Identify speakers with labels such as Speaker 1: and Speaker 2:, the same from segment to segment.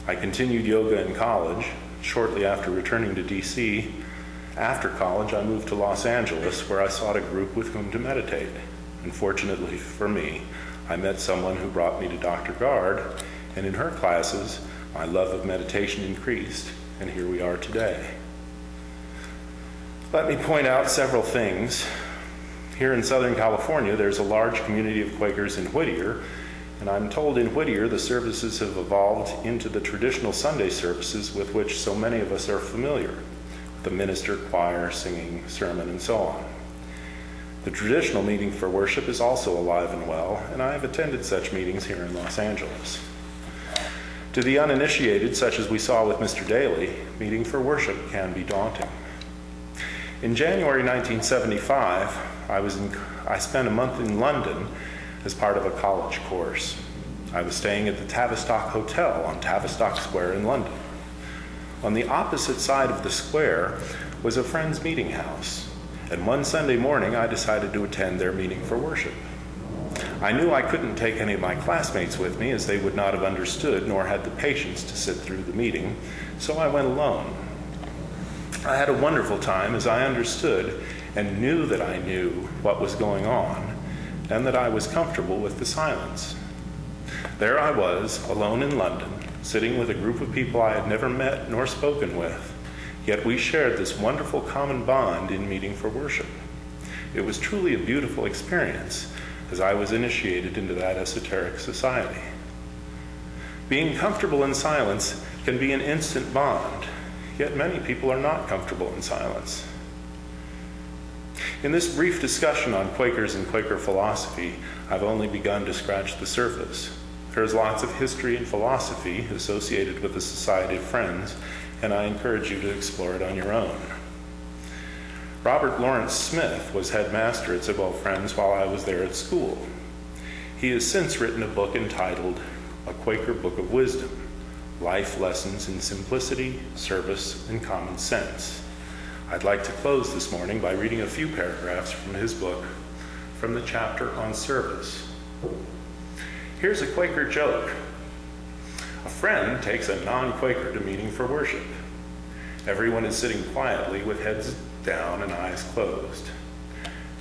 Speaker 1: I continued yoga in college. Shortly after returning to DC, after college, I moved to Los Angeles, where I sought a group with whom to meditate. Unfortunately for me, I met someone who brought me to Dr. Gard, and in her classes, my love of meditation increased, and here we are today. Let me point out several things. Here in Southern California, there's a large community of Quakers in Whittier, and I'm told in Whittier the services have evolved into the traditional Sunday services with which so many of us are familiar, the minister, choir, singing, sermon, and so on. The traditional meeting for worship is also alive and well, and I have attended such meetings here in Los Angeles. To the uninitiated, such as we saw with Mr. Daly, meeting for worship can be daunting. In January 1975, I spent a month in London as part of a college course. I was staying at the Tavistock Hotel on Tavistock Square in London. On the opposite side of the square was a friend's meeting house, and one Sunday morning I decided to attend their meeting for worship. I knew I couldn't take any of my classmates with me, as they would not have understood nor had the patience to sit through the meeting, so I went alone. I had a wonderful time as I understood and knew that I knew what was going on, and that I was comfortable with the silence. There I was, alone in London, sitting with a group of people I had never met nor spoken with, yet we shared this wonderful common bond in meeting for worship. It was truly a beautiful experience, as I was initiated into that esoteric society. Being comfortable in silence can be an instant bond, yet many people are not comfortable in silence. In this brief discussion on Quakers and Quaker philosophy, I've only begun to scratch the surface. There's lots of history and philosophy associated with the Society of Friends, and I encourage you to explore it on your own. Robert Lawrence Smith was headmaster at Sitwell Friends while I was there at school. He has since written a book entitled A Quaker Book of Wisdom, Life Lessons in Simplicity, Service, and Common Sense. I'd like to close this morning by reading a few paragraphs from his book, from the chapter on service. Here's a Quaker joke. A friend takes a non-Quaker to meeting for worship. Everyone is sitting quietly with heads down and eyes closed.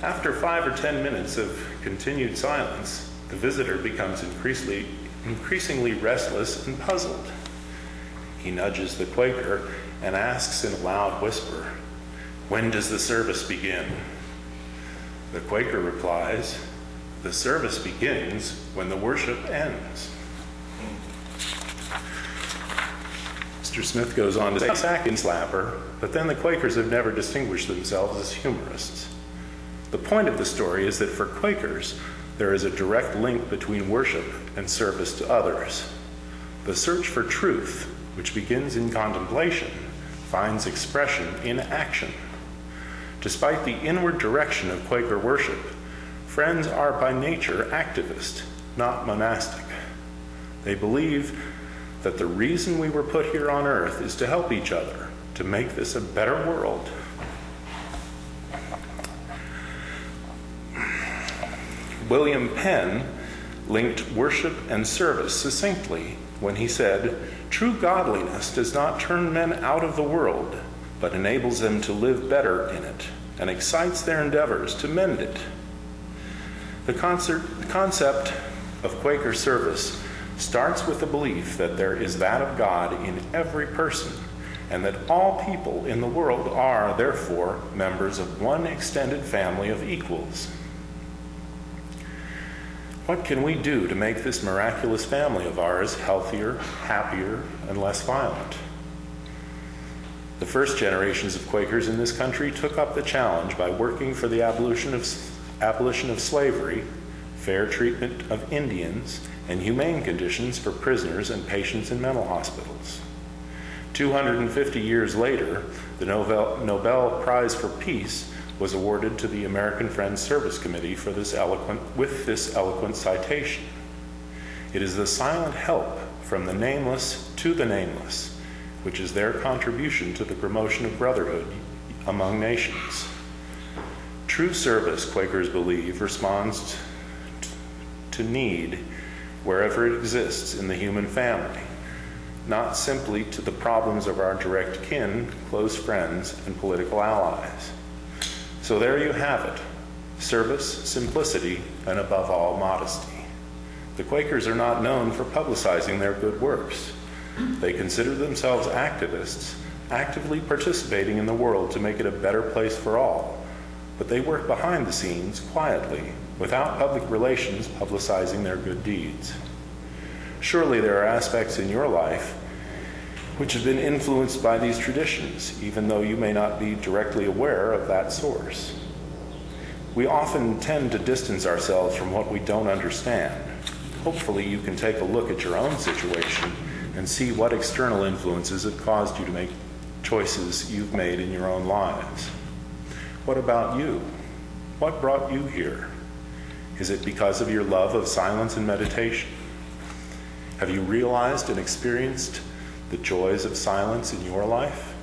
Speaker 1: After 5 or 10 minutes of continued silence, the visitor becomes increasingly restless and puzzled. He nudges the Quaker and asks in a loud whisper, "When does the service begin?" The Quaker replies, "The service begins when the worship ends." Mr. Smith goes on to say, "Sacking slapper," but then the Quakers have never distinguished themselves as humorists. The point of the story is that for Quakers, there is a direct link between worship and service to others. The search for truth, which begins in contemplation, finds expression in action. Despite the inward direction of Quaker worship, Friends are by nature activist, not monastic. They believe that the reason we were put here on earth is to help each other, to make this a better world. William Penn linked worship and service succinctly when he said, "True godliness does not turn men out of the world, but enables them to live better in it, and excites their endeavors to mend it." The concept of Quaker service starts with the belief that there is that of God in every person, and that all people in the world are, therefore, members of one extended family of equals. What can we do to make this miraculous family of ours healthier, happier, and less violent? The first generations of Quakers in this country took up the challenge by working for the abolition of slavery, fair treatment of Indians, and humane conditions for prisoners and patients in mental hospitals. 250 years later, the Nobel Prize for Peace was awarded to the American Friends Service Committee for this eloquent citation. It is the silent help from the nameless to the nameless, which is their contribution to the promotion of brotherhood among nations. True service, Quakers believe, responds to need wherever it exists in the human family. not simply to the problems of our direct kin, close friends, and political allies. So there you have it: service, simplicity, and above all, modesty. The Quakers are not known for publicizing their good works. They consider themselves activists, actively participating in the world to make it a better place for all. But they work behind the scenes, quietly, without public relations publicizing their good deeds. Surely there are aspects in your life which have been influenced by these traditions, even though you may not be directly aware of that source. We often tend to distance ourselves from what we don't understand. Hopefully you can take a look at your own situation and see what external influences have caused you to make choices you've made in your own lives. What about you? What brought you here? Is it because of your love of silence and meditation? Have you realized and experienced the joys of silence in your life?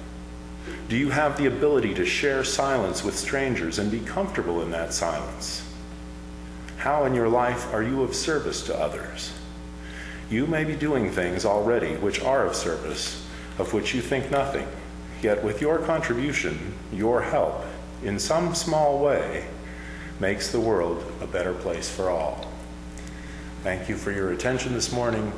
Speaker 1: Do you have the ability to share silence with strangers and be comfortable in that silence? How in your life are you of service to others? You may be doing things already which are of service, of which you think nothing. Yet with your contribution, your help, in some small way, makes the world a better place for all. Thank you for your attention this morning.